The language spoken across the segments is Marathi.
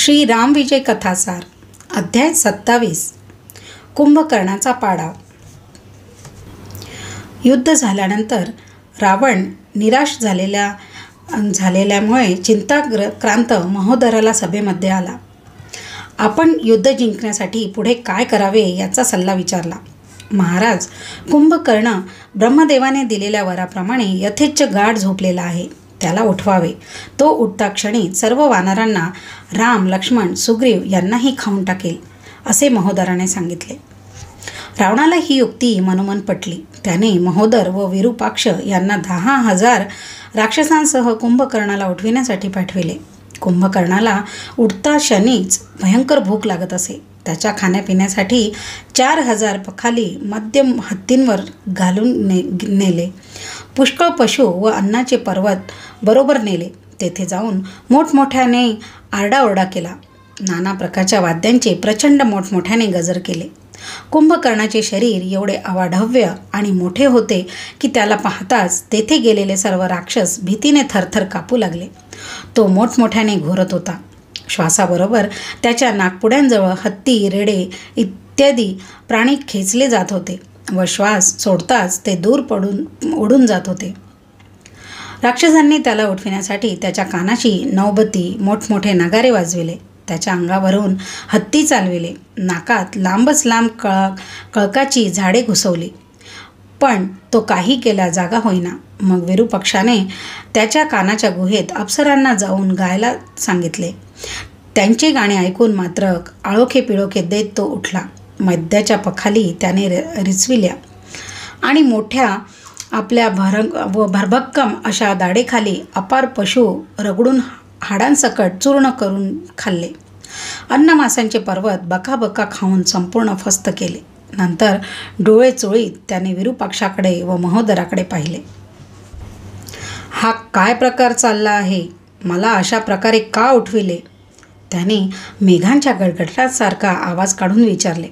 श्री राम विजय कथासार अध्याय 27 कुंभकर्णाचा पाडाव। युद्ध झाल्यानंतर रावण निराश झालेल्यामुळे चिंताक्रांत महोदराला सभेमध्ये आला. आपण युद्ध जिंकण्यासाठी पुढे काय करावे याचा सल्ला विचारला. महाराज, कुंभकर्ण ब्रह्मदेवाने दिलेल्या वराप्रमाणे यथेच्छ गाढ झोपलेला आहे. त्याला उठवावे. तो उठता क्षणी सर्व वानरांना राम, लक्ष्मण, सुग्रीव यांनाही खाऊन टाकेल, असे महोदराने सांगितले. रावणाला ही युक्ती मनोमन पटली. त्याने महोदर व विरूपाक्ष यांना 10,000 राक्षसांसह कुंभकर्णाला उठविण्यासाठी पाठविले. कुंभकर्णाला उठता क्षणीच भयंकर भूक लागत असे. त्याच्या खाण्यापिण्यासाठी 4,000 पखाली मध्यम हत्तींवर घालून नेले. पुष्कळ पशु व अन्नाचे पर्वत बरोबर नेले. तेथे जाऊन मोठमोठ्याने आरडाओरडा केला. नाना प्रकारच्या वाद्यांचे प्रचंड मोठमोठ्याने गजर केले. कुंभकर्णाचे शरीर एवढे अवाढव्य आणि मोठे होते की त्याला पाहताच तेथे गेलेले सर्व राक्षस भीतीने थरथर कापू लागले. तो मोठमोठ्याने घोरत होता. श्वासाबरोबर त्याच्या नाकपुड्यांजवळ हत्ती, रेडे इत्यादी प्राणी खेचले जात होते व श्वास सोडताच ते दूर उडून जात होते. राक्षसांनी त्याला उठविण्यासाठी त्याच्या कानाशी नौबती, मोठमोठे नगारे वाजविले. त्याच्या अंगावरून हत्ती चालविले. नाकात लांबच लांब कळकाची झाडे घुसवली. पण तो काही केला जागा होईना. मग विरूपक्षाने त्याच्या कानाच्या गुहेत अप्सरांना जाऊन गायला सांगितले. त्यांचे गाणे ऐकून मात्र आळोखे पिळोखे देत तो उठला. मद्याच्या पखाली त्याने रिचविल्या आणि मोठ्या आपल्या भरभक्कम अशा दाढेखाली अपार पशु रगडून हाडांसकट चूर्ण करून खाल्ले. अन्नमासांचे पर्वत बकाबका खाऊन संपूर्ण फस्त केले. नंतर डोळे चोळीत त्याने विरूपाक्षाकडे व महोदराकडे पाहिले. हा काय प्रकार चालला आहे? मला अशा प्रकारे का उठविले? त्याने मेघांच्या गडगडाटासारखा आवाज काढून विचारले.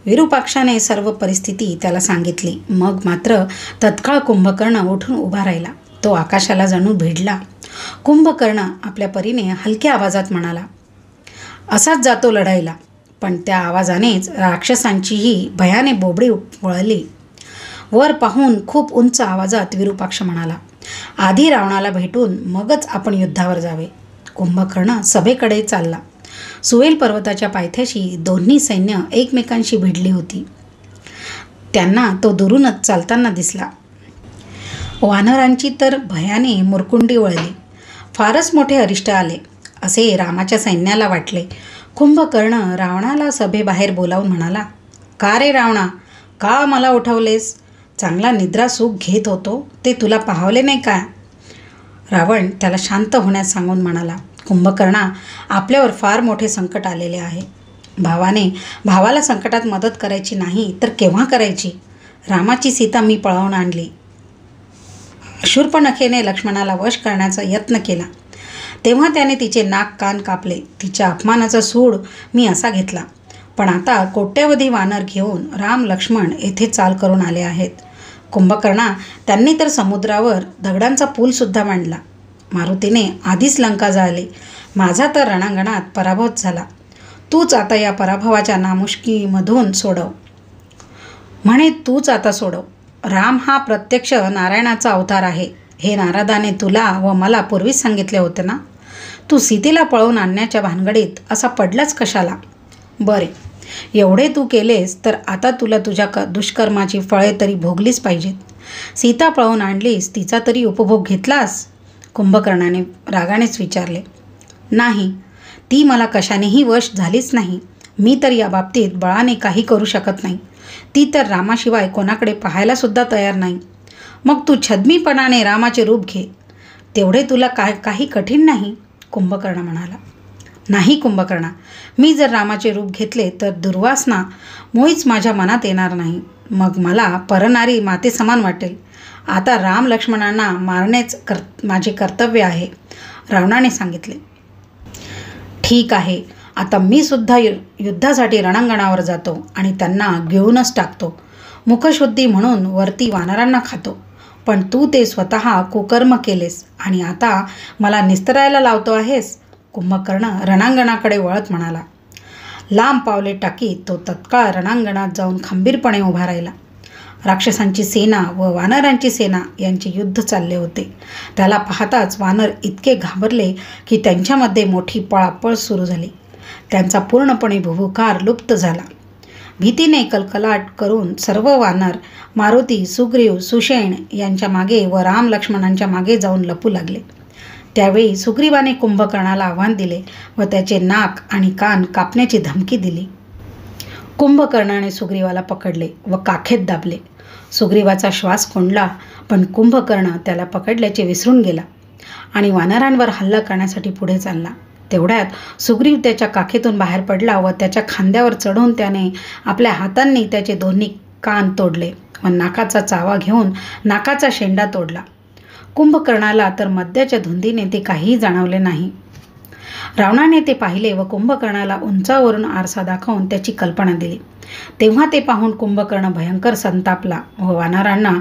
विरूपाक्षाने सर्व परिस्थिती त्याला सांगितली. मग मात्र तत्काळ कुंभकर्ण उठून उभा राहिला. तो आकाशाला जणू भिडला. कुंभकर्ण आपल्या परीने हलक्या आवाजात म्हणाला, असाच जातो लढाईला. पण त्या आवाजानेच राक्षसांचीही भयाने बोबडी वळली. वर पाहून खूप उंच आवाजात विरूपाक्ष म्हणाला, आधी रावणाला भेटून मगच आपण युद्धावर जावे. कुंभकर्ण सभेकडे चालला. सुवेल पर्वताच्या पायथ्याशी दोन्ही सैन्य एकमेकांशी भिडली होती. त्यांना तो दुरूनच चालताना दिसला. वानरांची तर भयाने मुरकुंडी वळली. फारच मोठे अरिष्ट आले असे रामाच्या सैन्याला वाटले. कुंभकर्ण रावणाला सभेबाहेर बोलावून म्हणाला, का रे रावणा, का मला उठवलेस? चांगला निद्रा सुख घेत होतो, ते तुला पाहवले नाही का? रावण त्याला शांत होण्यास सांगून म्हणाला, कुंभकर्णा, आपल्यावर फार मोठे संकट आलेले आहे. भावाला संकटात मदत करायची नाही तर केव्हा करायची? रामाची सीता मी पळवून आणली. शूर्पणखेने लक्ष्मणाला वश करण्याचा यत्न केला तेव्हा त्याने तिचे नाक कान कापले. तिच्या अपमानाचा सूड मी असा घेतला. पण आता कोट्यवधी वानर घेऊन राम, लक्ष्मण येथे चाल करून आले आहेत. कुंभकर्णा, त्यांनी तर समुद्रावर दगडांचा पूलसुद्धा बांधला. मारुतीने आधीच लंका जाळली. माझा तर रणांगणात पराभव झाला. तूच आता या पराभवाच्या नामुष्कीमधून सोडव. तूच आता सोडव. राम हा प्रत्यक्ष नारायणाचा अवतार आहे, हे नारदाने तुला व मला पूर्वीच सांगितले होते ना. तू सीतेला पळवून आणण्याच्या भानगडीत असा पडलाच कशाला? बरे, एवढे तू केलेस तर आता तुला तुझ्या दुष्कर्माची फळे तरी भोगलीच पाहिजेत. सीता पळवून आणलीस, तिचा तरी उपभोग घेतलास? कुंभकर्णाने रागानेच विचारले. नाही, ती मला कशानेही वश झालीच नाही. मी तर या बाबतीत बळाने काही करू शकत नाही. ती तर रामाशिवाय कोणाकडे पाहायला सुद्धा तयार नाही. मग तू छद्मीपणाने रामाचे रूप घे, तेवढे तुला काही कठीण नाही, कुंभकर्ण म्हणाला. नाही कुंभकर्णा, मी जर रामाचे रूप घेतले तर दुर्वासना मुळीच माझ्या मनात येणार नाही. मग मला परनारी माते समान वाटेल. आता राम, लक्ष्मणांना मारणेच माझे कर्तव्य आहे, रावणाने सांगितले. ठीक आहे, आता मी सुद्धा युद्धासाठी रणांगणावर जातो आणि त्यांना गिळूनच टाकतो. मुखशुद्धी म्हणून वरती वानरांना खातो. पण तू ते स्वतः कुकर्म केलेस आणि आता मला निस्तरायला लावतो आहेस. कुंभकर्ण रणांगणाकडे वळत म्हणाला. लांब पावले टाकीत तो तत्काळ रणांगणात जाऊन खंबीरपणे उभा राहिला. राक्षसांची सेना व वानरांची सेना यांचे युद्ध चालले होते. त्याला पाहताच वानर इतके घाबरले की त्यांच्यामध्ये मोठी पळापळ सुरू झाली. त्यांचा पूर्णपणे भुभुकार लुप्त झाला. भीतीने कलकलाट करून सर्व वानर मारुती, सुग्रीव, सुषेण यांच्या मागे व राम लक्ष्मणांच्या मागे जाऊन लपू लागले. त्यावेळी सुग्रीवाने कुंभकर्णाला आव्हान दिले व त्याचे नाक आणि कान कापण्याची धमकी दिली. कुंभकर्णाने सुग्रीवाला पकडले व काखेत दाबले. सुग्रीवाचा श्वास कोंडला, पण कुंभकर्ण त्याला पकडल्याचे विसरून गेला आणि वानरांवर हल्ला करण्यासाठी पुढे चालला. तेवढ्यात सुग्रीव त्याच्या काखेतून बाहेर पडला व त्याच्या खांद्यावर चढून त्याने आपल्या हातांनी त्याचे दोन्ही कान तोडले व नाकाचा चावा घेऊन नाकाचा शेंडा तोडला. कुंभकर्णाला तर मद्याच्या धुंदीने ते काहीही जाणवले नाही. रावणाने ते पाहिले व कुंभकर्णाला उंचावरून आरसा दाखवून त्याची कल्पना दिली. तेव्हा ते पाहून कुंभकर्ण भयंकर संतापला व वानरांना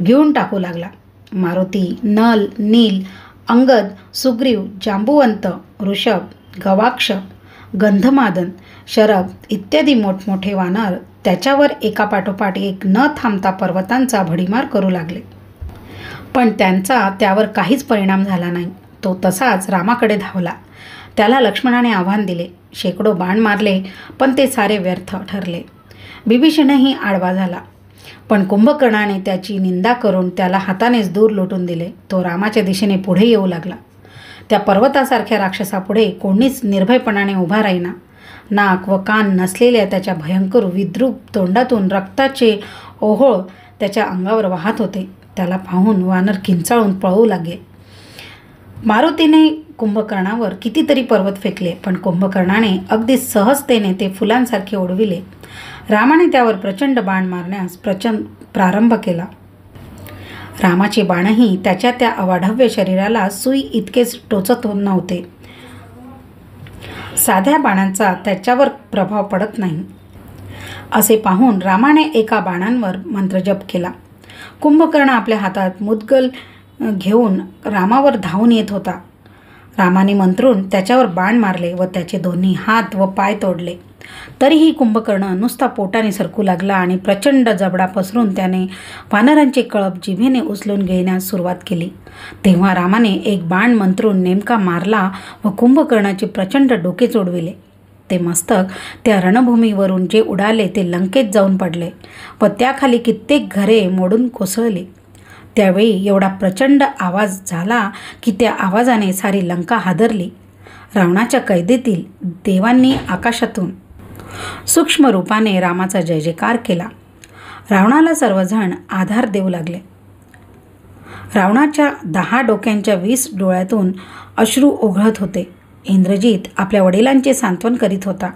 घेऊन टाकू लागला. मारुती, नल, नील, अंगद, सुग्रीव, जांबुवंत, ऋषभ, गवाक्ष, गंधमादन, शरभ इत्यादी मोठमोठे वानर त्याच्यावर एकापाठोपाठ एक न थांबता पर्वतांचा भडीमार करू लागले. पण त्यांचा त्यावर काहीच परिणाम झाला नाही. तो तसाच रामाकडे धावला. त्याला लक्ष्मणाने आव्हान दिले. शेकडो बाण मारले, पण ते सारे व्यर्थ ठरले. बिभीषणही आडवा झाला, पण कुंभकर्णाने त्याची निंदा करून त्याला हातानेच दूर लोटून दिले. तो रामाच्या दिशेने पुढे येऊ लागला. त्या पर्वतासारख्या राक्षसापुढे कोणीच निर्भयपणाने उभा राहीना. नाक व कान नसलेल्या त्याच्या भयंकर विद्रूप तोंडातून रक्ताचे ओहोळ त्याच्या अंगावर वाहत होते. त्याला पाहून वानर किंचाळून पळू लागले. मारुतीने कुंभकर्णावर कितीतरी पर्वत फेकले, पण कुंभकर्णाने अगदी सहजतेने ते फुलांसारखे उडविले. रामाने त्यावर प्रचंड बाण मारण्यास प्रारंभ केला. रामाचे बाणही त्याच्या त्या अवाढव्य शरीराला सुई इतकेच टोचत नव्हते. साध्या बाणांचा त्याच्यावर प्रभाव पडत नाही. असे पाहून रामाने एका बाणांवर मंत्रजप केला. कुंभकर्ण आपल्या हातात मुद्गल घेऊन रामावर धावून येत होता. रामाने मंत्रून त्याच्यावर बाण मारले व त्याचे दोन्ही हात व पाय तोडले. तरीही कुंभकर्ण नुसता पोटाने सरकू लागला आणि प्रचंड जबडा पसरून त्याने वानरांचे कळप जिभेने उचलून घेण्यास सुरुवात केली. तेव्हा रामाने एक बाण मंत्रून नेमका मारला व कुंभकर्णाचे प्रचंड डोके चोडविले. ते मस्तक त्या रणभूमीवरून जे उडाले ते लंकेत जाऊन पडले व त्याखाली कित्येक घरे मोडून कोसळली. त्यावेळी एवढा प्रचंड आवाज झाला की त्या आवाजाने सारी लंका हादरली. रावणाच्या कैदेतील देवांनी आकाशातून सूक्ष्म रूपाने रामाचा जय जयकार केला. रावणाला सर्वजण आधार देऊ लागले. रावणाच्या 10 डोक्यांच्या 20 डोळ्यातून अश्रू ओघळत होते. इंद्रजित आपल्या वडिलांचे सांत्वन करीत होता.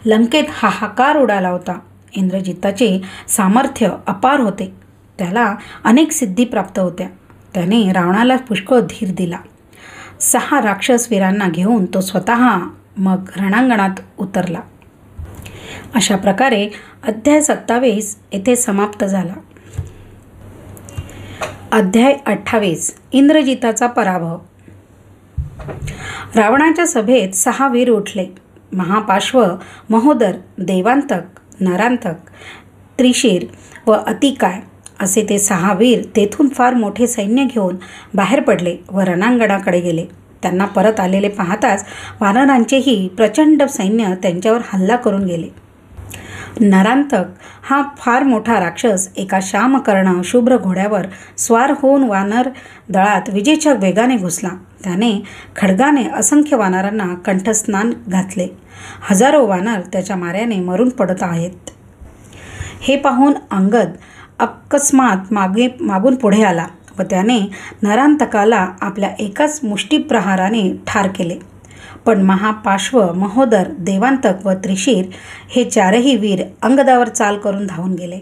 लंकेत हाहाकार उडाला होता. इंद्रजिताचे सामर्थ्य अपार होते. त्याला अनेक सिद्धी प्राप्त होत्या. त्याने रावणाला पुष्कळ धीर दिला. 6 राक्षस वीरांना घेऊन तो स्वतः मग रणांगणात उतरला. अशा प्रकारे अध्याय 27 येथे समाप्त झाला. अध्याय 28 इंद्रजिताचा पराभव. रावणाच्या सभेत 6 वीर उठले. महापाश्व, महोदर, देवांतक, नरांतक, त्रिशीर व अतिकाय असे ते 6 वीर तेथून फार मोठे सैन्य घेऊन बाहेर पडले व रणांगणाकडे गेले. त्यांना परत आलेले पाहताच वानरांचेही प्रचंड सैन्य त्यांच्यावर हल्ला करून गेले. नरांतक हा फार मोठा राक्षस एका श्यामकर्ण शुभ्र घोड्यावर स्वार होऊन वानर दळात विजेच्या वेगाने घुसला. त्याने खड्गाने असंख्य वानरांना कंठस्नान घातले. हजारो वानर त्याच्या माऱ्याने मरून पडत आहेत. हे पाहून अंगद अकस्मात मागून पुढे आला व त्याने नरांतकाला आपल्या एकाच मुष्टिप्रहाराने ठार केले. पण महापाश्व, महोदर, देवांतक व त्रिशीर हे 4ही वीर अंगदावर चाल करून धावून गेले.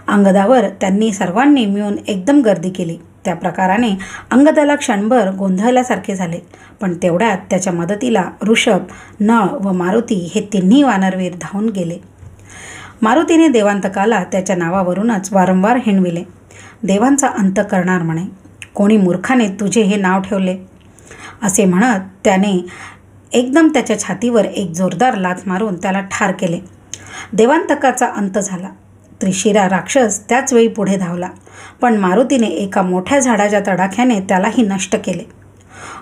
अंगदावर त्यांनी सर्वांनी मिळून एकदम गर्दी केली. त्या प्रकाराने अंगदाला क्षणभर गोंधळल्यासारखे झाले. पण तेवढ्यात त्याच्या मदतीला ऋषभ, नळ व मारुती हे तिन्ही वानरवीर धावून गेले. मारुतीने देवांतकाला त्याच्या नावावरूनच वारंवार हिणविले. देवांचा अंत करणार म्हणे. कोणी मूर्खाने तुझे हे नाव ठेवले? असे म्हणत त्याने एकदम त्याच्या छातीवर एक जोरदार लाथ मारून त्याला ठार केले. देवांतकाचा अंत झाला. त्रिशिरा राक्षस त्याच वेळी पुढे धावला, पण मारुतीने एका मोठ्या झाडाच्या तडाख्याने त्यालाही नष्ट केले.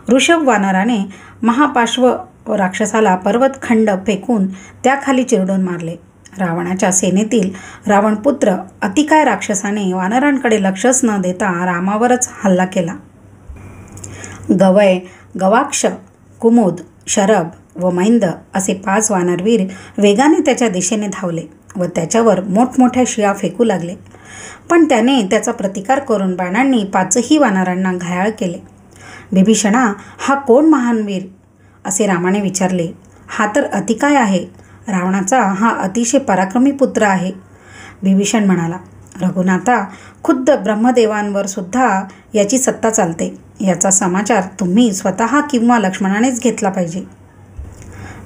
ऋषभ वानराने महापार्श्व राक्षसाला पर्वतखंड फेकून त्याखाली चिरडून मारले. रावणाच्या सेनेतील रावणपुत्र अतिकाय राक्षसाने वानरांकडे लक्षच न देता रामावरच हल्ला केला. गवय, गवाक्ष, कुमुद, शरभ व मैंद असे 5 वानरवीर वेगाने त्याच्या दिशेने धावले व त्याच्यावर मोठमोठ्या शिळा फेकू लागले. पण त्याने त्याचा प्रतिकार करून बाणांनी 5ही वानरांना घायाळ केले. बिभीषणा, हा कोण महान वीर? असे रामाने विचारले. हा तर अतिकाय आहे. रावणाचा हा अतिशय पराक्रमी पुत्र आहे. बिभीषण म्हणाला, रघुनाथा, खुद्द ब्रह्मदेवांवर सुद्धा याची सत्ता चालते. याचा समाचार तुम्ही स्वतः किंवा लक्ष्मणानेच घेतला पाहिजे.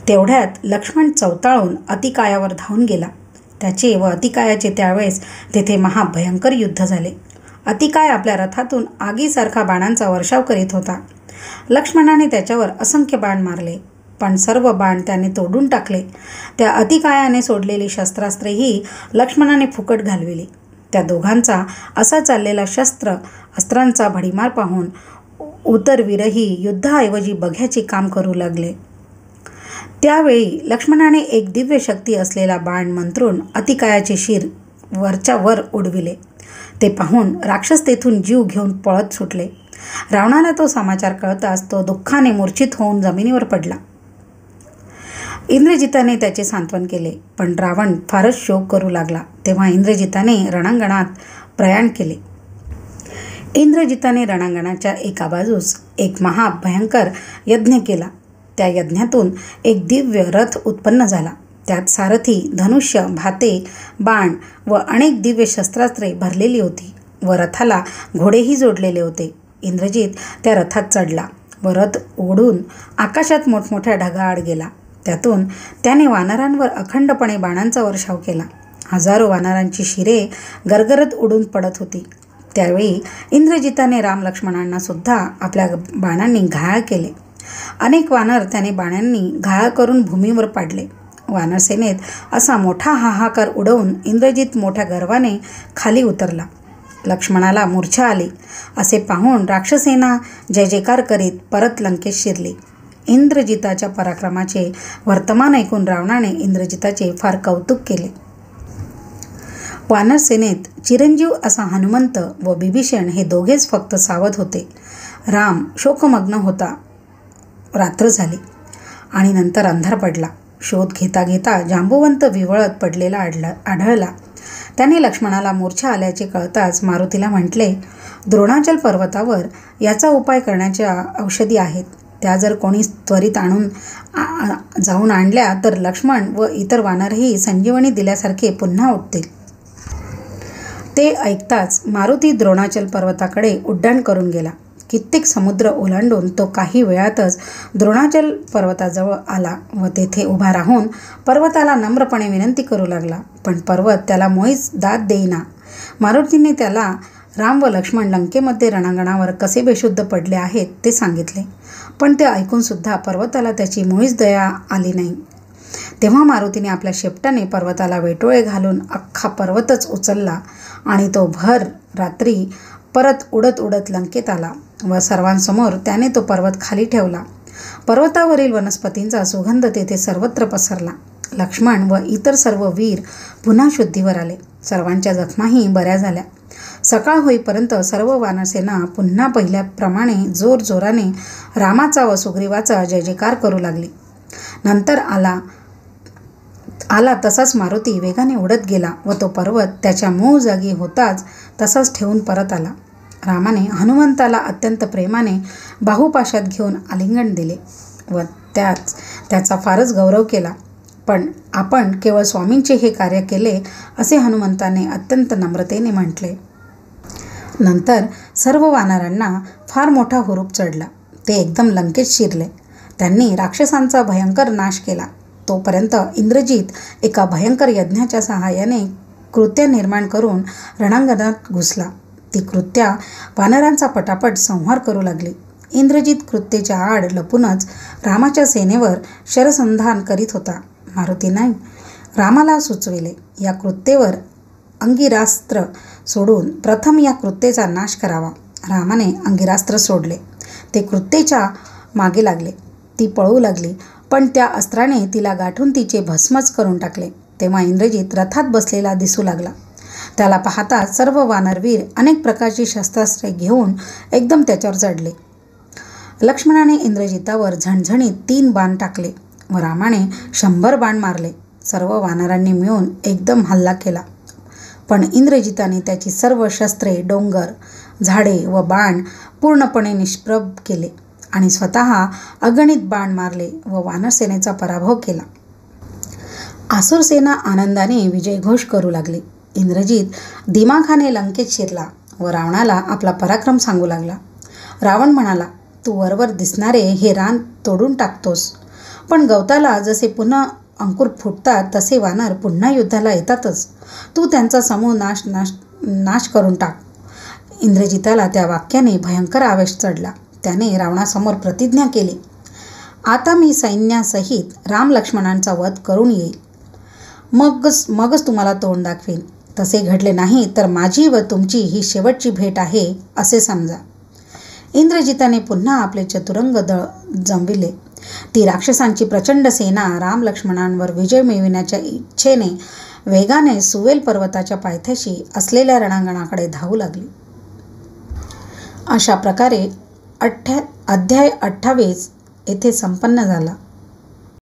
तेवढ्यात लक्ष्मण चवताळून अतिकायावर धावून गेला. त्याचे व अतिकायाचे त्यावेळेस तेथे महाभयंकर युद्ध झाले. अतिकाय आपल्या रथातून आगीसारखा बाणांचा वर्षाव करीत होता. लक्ष्मणाने त्याच्यावर असंख्य बाण मारले, पण सर्व बाण त्याने तोडून टाकले. त्या अतिकायाने सोडलेली शस्त्रास्त्रेही लक्ष्मणाने फुकट घालविली. त्या दोघांचा असा चाललेला अस्त्रांचा भडीमार पाहून उतरवीरही युद्धाऐवजी बघ्याचे काम करू लागले. त्यावेळी लक्ष्मणाने एक दिव्य शक्ती असलेला बाण मंत्रून अतिकायाचे शिर वरच्या वर उडविले. ते पाहून राक्षस तेथून जीव घेऊन पळत सुटले. रावणाला तो समाचार कळताच तो दुःखाने मूर्छित होऊन जमिनीवर पडला. इंद्रजिताने त्याचे सांत्वन केले, पण रावण फारच शोक करू लागला. तेव्हा इंद्रजिताने रणांगणात प्रयाण केले. इंद्रजिताने रणांगणाच्या एका बाजूस एक महाभयंकर यज्ञ केला. त्या यज्ञातून एक दिव्य रथ उत्पन्न झाला. त्यात सारथी, धनुष्य, भाते, बाण व अनेक दिव्य शस्त्रास्त्रे भरलेली होती व रथाला घोडेही जोडलेले होते. इंद्रजित त्या रथात चढला व रथ ओढून आकाशात मोठमोठ्या ढगाआड गेला. त्यातून त्याने वानरांवर अखंडपणे बाणांचा वर्षाव केला. हजारो वानरांची शिरे गरगरत उडून पडत होती. त्यावेळी इंद्रजिताने राम लक्ष्मणांना सुद्धा आपल्या बाणांनी घायाळ केले. अनेक वानर त्याने बाणांनी घायाळ करून भूमीवर पाडले. वानरसेनेत असा मोठा हाहाकार उडवून इंद्रजित मोठ्या गर्वाने खाली उतरला. लक्ष्मणाला मूर्छा आली असे पाहून राक्षसेना जय जयकार करीत परत लंकेत शिरली. इंद्रजिताच्या पराक्रमाचे वर्तमान ऐकून रावणाने इंद्रजिताचे फार कौतुक केले. वानरसेनेत चिरंजीव असा हनुमंत व बिभीषण हे दोघेच फक्त सावध होते. राम शोकमग्न होता. रात्र झाली आणि नंतर अंधार पडला. शोध घेता घेता जांबुवंत विवळत पडलेला आढळला. त्याने लक्ष्मणाला मूर्छा आल्याचे कळताच मारुतीला म्हटले, द्रोणाचल पर्वतावर याचा उपाय करण्याच्या औषधी आहेत. त्या जर कोणी त्वरित जाऊन आणल्या तर लक्ष्मण व इतर वानरही संजीवनी दिल्यासारखे पुन्हा उठतील. ते ऐकताच मारुती द्रोणाचल पर्वताकडे उड्डाण करून गेला. कित्येक समुद्र ओलांडून तो काही वेळातच द्रोणाचल पर्वताजवळ आला व तेथे उभा राहून पर्वताला नम्रपणे विनंती करू लागला. पण पर्वत त्याला मुळीच दाद देईना. मारुतीने त्याला राम व लक्ष्मण लंकेमध्ये रणांगणावर कसे बेशुद्ध पडले आहेत ते सांगितले. पण ते ऐकून सुद्धा पर्वताला त्याची मुळीच दया आली नाही. तेव्हा मारुतीने आपल्या शेपटाने पर्वताला वेटोळे घालून अख्खा पर्वतच उचलला आणि तो भर रात्री परत उडत उडत लंकेत आला व सर्वांसमोर त्याने तो पर्वत खाली ठेवला. पर्वतावरील वनस्पतींचा सुगंध तेथे सर्वत्र पसरला. लक्ष्मण व इतर सर्व वीर पुन्हा शुद्धीवर आले. सर्वांच्या जखमाही बऱ्या झाल्या. सकाळ होईपर्यंत सर्व वानरसेना पुन्हा पहिल्याप्रमाणे जोरजोराने रामाचा व सुग्रीवाचा जय जयकार करू लागली. नंतर आला तसाच मारुती वेगाने उडत गेला व तो पर्वत त्याच्या मूळ जागी होताच तसाच ठेवून परत आला. रामाने हनुमंताला अत्यंत प्रेमाने बाहुपाशात घेऊन आलिंगन दिले व त्याचा फारच गौरव केला. पण आपण केवळ स्वामींचे हे कार्य केले असे हनुमंताने अत्यंत नम्रतेने म्हटले. नंतर सर्व वानरांना फार मोठा हुरूप चढला. ते एकदम लंकेत शिरले. त्यांनी राक्षसांचा भयंकर नाश केला. तोपर्यंत इंद्रजित एका भयंकर यज्ञाच्या सहाय्याने कृत्या निर्माण करून रणांगणात घुसला. ती कृत्या वानरांचा पटापट संहार करू लागली. इंद्रजित कृत्येच्या आड लपूनच रामाच्या सेनेवर शरसंधान करीत होता. मारुतीने रामाला सुचविले, या कृत्येवर अंगिरास्त्र सोडून प्रथम या कृत्येचा नाश करावा. रामाने अंगिरास्त्र सोडले. ते कृत्येच्या मागे लागले. ती पळू लागली, पण त्या अस्त्राने तिला गाठून तिचे भस्मच करून टाकले. तेव्हा इंद्रजित रथात बसलेला दिसू लागला. त्याला पाहता सर्व वानरवीर अनेक प्रकारची शस्त्रास्त्रे घेऊन एकदम त्याच्यावर चढले. लक्ष्मणाने इंद्रजितावर झणझणीत 3 बाण टाकले व रामाने 100 बाण मारले. सर्व वानरांनी मिळून एकदम हल्ला केला, पण इंद्रजिताने त्याची सर्व शस्त्रे, डोंगर, झाडे व बाण पूर्णपणे निष्प्रभ केले आणि स्वतः अगणित बाण मारले व वानरसेनेचा पराभव केला. आसुरसेना आनंदाने विजयघोष करू लागली. इंद्रजित दिमाखाने लंकेत शिरला व रावणाला आपला पराक्रम सांगू लागला. रावण म्हणाला, तू वरवर दिसणारे हे रान तोडून टाकतोस, पण गवताला जसे पुन्हा अंकुर फुटतात तसे वानर पुन्हा युद्धाला येतातच. तू त्यांचा समूह नाश करून टाक. इंद्रजिताला त्या वाक्याने भयंकर आवेश चढला. त्याने रावणासमोर प्रतिज्ञा केली, आता मी सैन्यासहित राम लक्ष्मणांचा वध करून येईल. मगच तुम्हाला तोंड दाखवीन. तसे घडले नाही तर माझी व तुमची ही शेवटची भेट आहे असे समजा. इंद्रजिताने पुन्हा आपले चतुरंग दळ जमविले. ती राक्षसांची प्रचंड सेना राम लक्ष्मणांवर विजय मिळविण्याच्या इच्छेने वेगाने सुवेल पर्वताच्या पायथ्याशी असलेल्या रणांगणाकडे धावू लागली. अशा प्रकारे अध्याय 28 येथे संपन्न झाला.